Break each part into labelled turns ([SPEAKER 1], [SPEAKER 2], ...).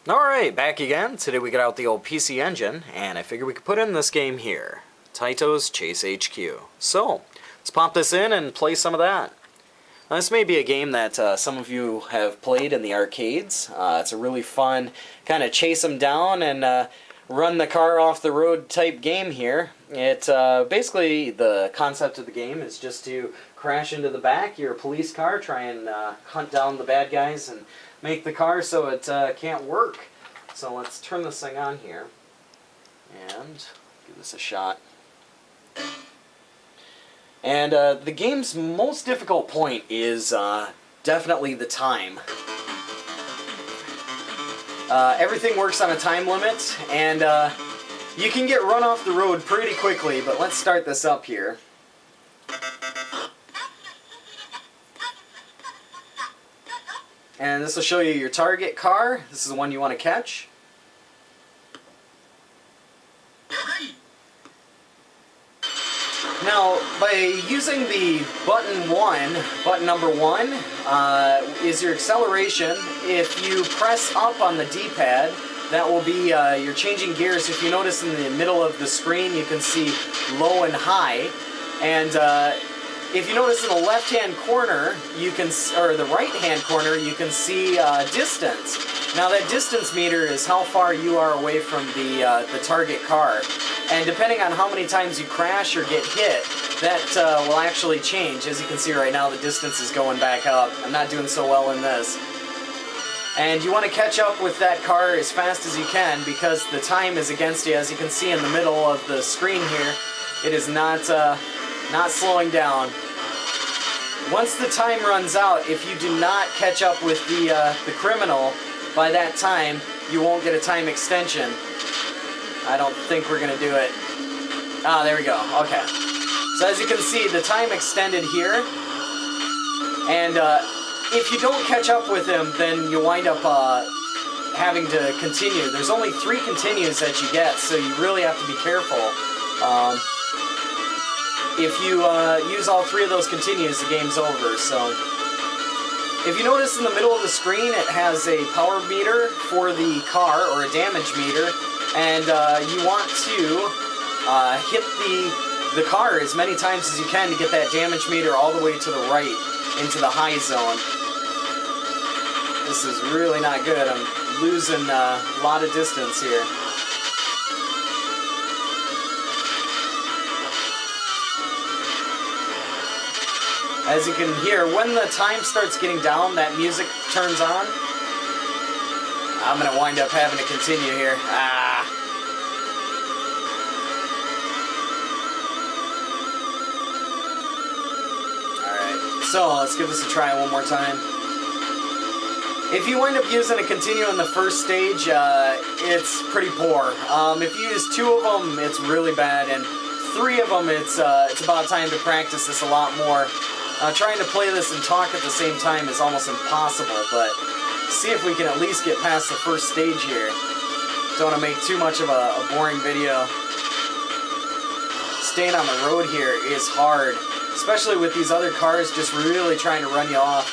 [SPEAKER 1] Alright, back again. Today we got out the old PC Engine, and I figured we could put in this game here. Taito's Chase HQ. So, let's pop this in and play some of that. Now, this may be a game that some of you have played in the arcades. It's a really fun kind of chase them down and run the car off the road type game here. It basically, the concept of the game is just to crash into the back, your police car, try and hunt down the bad guys and make the car so it can't work. So let's turn this thing on here and give this a shot. And the game's most difficult point is definitely the time. Everything works on a time limit, and you can get run off the road pretty quickly, but let's start this up here. And this will show you your target car. This is the one you want to catch. Now, by using the button number one, is your acceleration. If you press up on the D-pad, that will be you're changing gears. If you notice in the middle of the screen, you can see low and high. And if you notice in the left-hand corner, or the right-hand corner, you can see distance. Now that distance meter is how far you are away from the target car. And depending on how many times you crash or get hit, that will actually change. As you can see right now, the distance is going back up. I'm not doing so well in this. And you want to catch up with that car as fast as you can because the time is against you. As you can see in the middle of the screen here, it is not slowing down. Once the time runs out, if you do not catch up with the criminal by that time, you won't get a time extension. I don't think we're going to do it. Ah, there we go. Okay. So as you can see, the time extended here. And if you don't catch up with him, then you wind up having to continue. There's only 3 continues that you get, so you really have to be careful. If you use all 3 of those continues, the game's over. So, if you notice in the middle of the screen, it has a power meter for the car, or a damage meter, and you want to hit the car as many times as you can to get that damage meter all the way to the right, into the high zone. This is really not good. I'm losing a lot of distance here. As you can hear, when the time starts getting down, that music turns on. I'm going to wind up having to continue here. Ah. Alright, so let's give this a try one more time. If you wind up using a continue in the first stage, it's pretty poor. If you use 2 of them, it's really bad, and 3 of them, it's about time to practice this a lot more. Trying to play this and talk at the same time is almost impossible, but see if we can at least get past the first stage here. Don't want to make too much of a boring video. Staying on the road here is hard, especially with these other cars just really trying to run you off.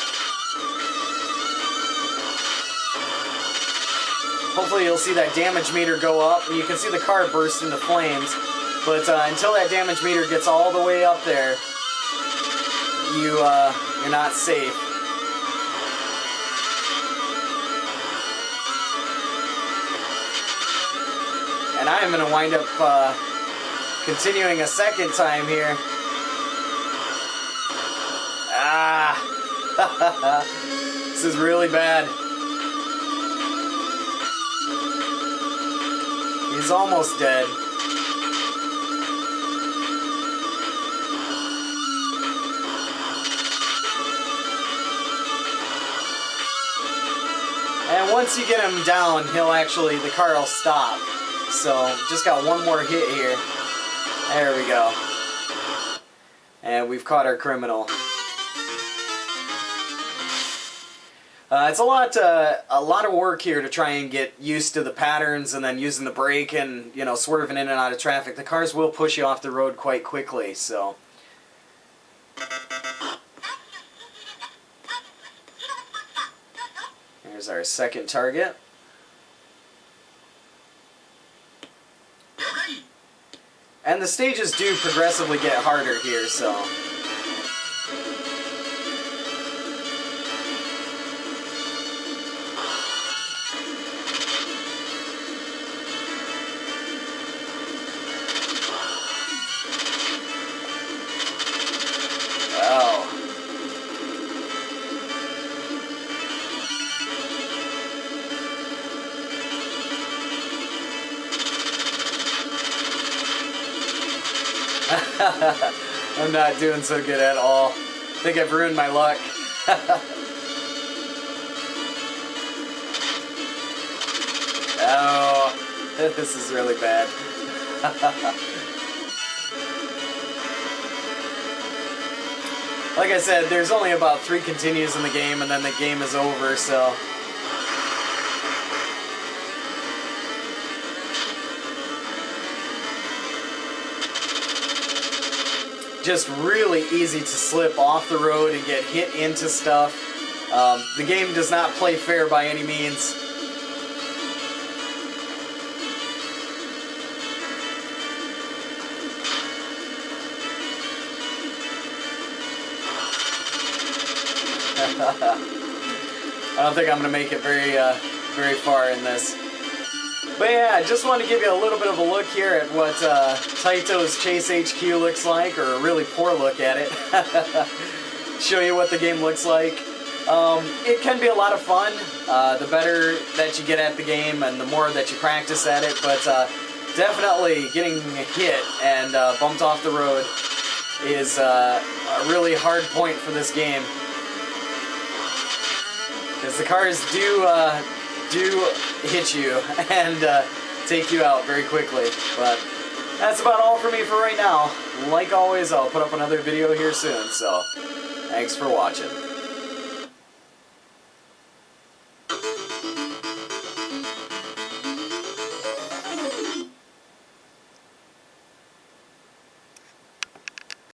[SPEAKER 1] Hopefully you'll see that damage meter go up, and you can see the car burst into flames, but until that damage meter gets all the way up there, you're not safe. And I'm going to wind up continuing a second time here. Ah! This is really bad. He's almost dead. And once you get him down, the car will stop. So, just got one more hit here. There we go. And we've caught our criminal. It's a lot of work here to try and get used to the patterns and then using the brake and, you know, swerving in and out of traffic. The cars will push you off the road quite quickly, so. There's our second target. and the stages do progressively get harder here, so... Oh. I'm not doing so good at all. I think I've ruined my luck. Oh, this is really bad. Like I said, there's only about 3 continues in the game, and then the game is over, so... Just really easy to slip off the road and get hit into stuff. The game does not play fair by any means. I don't think I'm going to make it very far in this. But yeah, I just wanted to give you a little bit of a look here at what Taito's Chase HQ looks like, or a really poor look at it. Show you what the game looks like. It can be a lot of fun, the better that you get at the game and the more that you practice at it, but definitely getting hit and bumped off the road is a really hard point for this game. Because the cars do hit you and take you out very quickly. But that's about all for me for right now. Like always, I'll put up another video here soon, so thanks for watching.